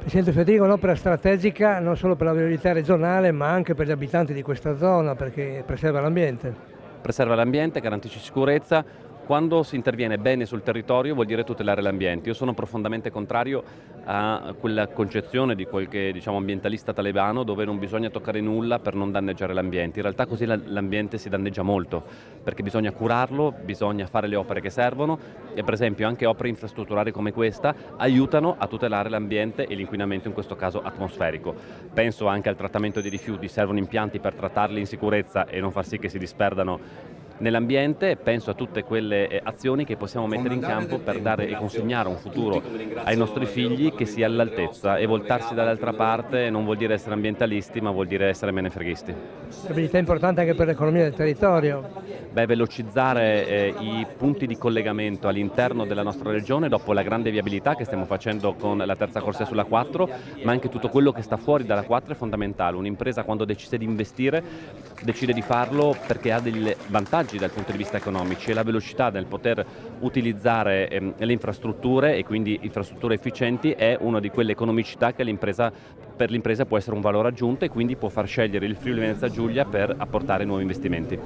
Presidente Federico, è un'opera strategica non solo per la viabilità regionale ma anche per gli abitanti di questa zona perché preserva l'ambiente. Preserva l'ambiente, garantisce sicurezza. Quando si interviene bene sul territorio vuol dire tutelare l'ambiente. Io sono profondamente contrario a quella concezione di qualche ambientalista talebano dove non bisogna toccare nulla per non danneggiare l'ambiente. In realtà così l'ambiente si danneggia molto, perché bisogna curarlo, bisogna fare le opere che servono e per esempio anche opere infrastrutturali come questa aiutano a tutelare l'ambiente e l'inquinamento in questo caso atmosferico. Penso anche al trattamento dei rifiuti, servono impianti per trattarli in sicurezza e non far sì che si disperdano nell'ambiente. Penso a tutte quelle azioni che possiamo mettere in campo per dare e consegnare un futuro ai nostri figli che sia all'altezza, e voltarsi dall'altra parte non vuol dire essere ambientalisti ma vuol dire essere menefreghisti. Viabilità è importante anche per l'economia del territorio. Velocizzare i punti di collegamento all'interno della nostra regione dopo la grande viabilità che stiamo facendo con la terza corsia sulla 4, ma anche tutto quello che sta fuori dalla 4 è fondamentale. Un'impresa quando decide di investire decide di farlo perché ha dei vantaggi dal punto di vista economici e la velocità nel poter utilizzare le infrastrutture e quindi infrastrutture efficienti è una di quelle economicità che per l'impresa può essere un valore aggiunto e quindi può far scegliere il Friuli Venezia Giulia per apportare nuovi investimenti.